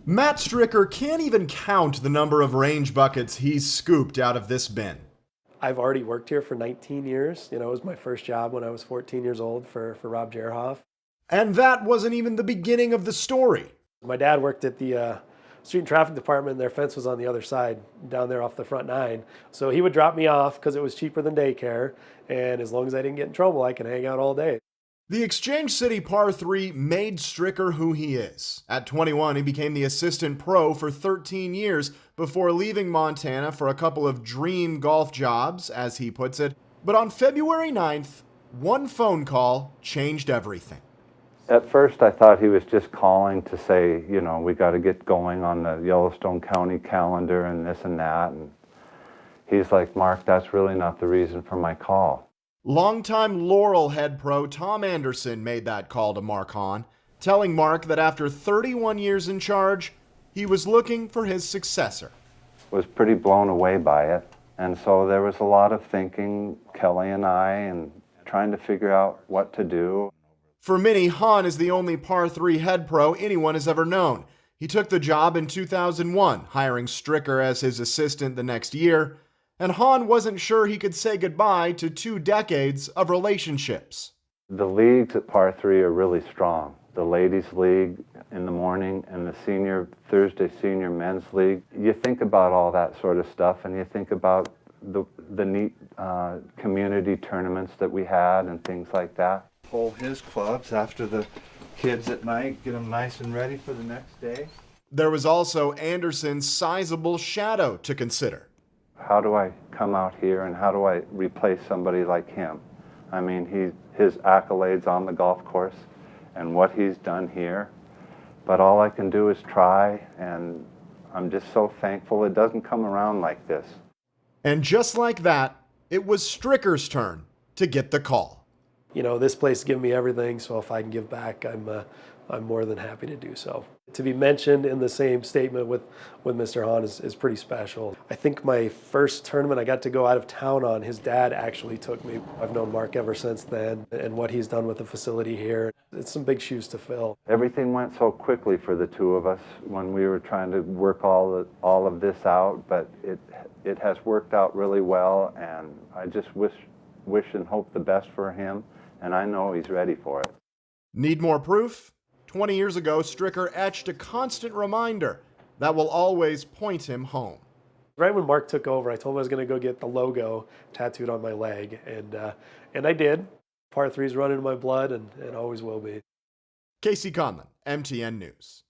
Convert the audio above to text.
Matt Stricker can't even count the number of range buckets he's scooped out of this bin. I've already worked here for 19 years. It was my first job when I was 14 years old for Rob Jerhoff. And that wasn't even the beginning of the story. My dad worked at the street and traffic department, and their fence was on the other side, down there off the front nine. So he would drop me off because it was cheaper than daycare, and as long as I didn't get in trouble, I could hang out all day. The Exchange City Par 3 made Stricker who he is. At 21, he became the assistant pro for 13 years before leaving Montana for a couple of dream golf jobs, as he puts it. But on February 9th, one phone call changed everything. At first, I thought he was just calling to say, we got to get going on the Yellowstone County calendar and this and that. And he's like, Mark, that's really not the reason for my call. Longtime Laurel head pro Tom Anderson made that call to Mark Hahn, telling Mark that after 31 years in charge, he was looking for his successor. Was pretty blown away by it. And so there was a lot of thinking, Kelly and I, and trying to figure out what to do. For many, Hahn is the only Par 3 head pro anyone has ever known. He took the job in 2001, hiring Stricker as his assistant the next year, and Hahn wasn't sure he could say goodbye to 2 decades of relationships. The leagues at Par 3 are really strong. The ladies' league in the morning and the Thursday senior men's league. You think about all that sort of stuff, and you think about the neat community tournaments that we had and things like that. Pull his clubs after the kids at night, get them nice and ready for the next day. There was also Anderson's sizable shadow to consider. How do I come out here and how do I replace somebody like him? I mean, his accolades on the golf course and what he's done here, but all I can do is try, and I'm just so thankful it doesn't come around like this. And just like that, it was Stricker's turn to get the call. This place gives me everything, so if I can give back, I'm more than happy to do so. To be mentioned in the same statement with Mr. Hahn is pretty special. I think my first tournament I got to go out of town on, his dad actually took me. I've known Mark ever since then, and what he's done with the facility here, it's some big shoes to fill. Everything went so quickly for the two of us when we were trying to work all of this out, but it has worked out really well, and I just wish and hope the best for him, and I know he's ready for it. Need more proof? 20 years ago, Stricker etched a constant reminder that will always point him home. Right when Mark took over, I told him I was going to go get the logo tattooed on my leg, and I did. Par 3's running in my blood, and always will be. Casey Conlon, MTN News.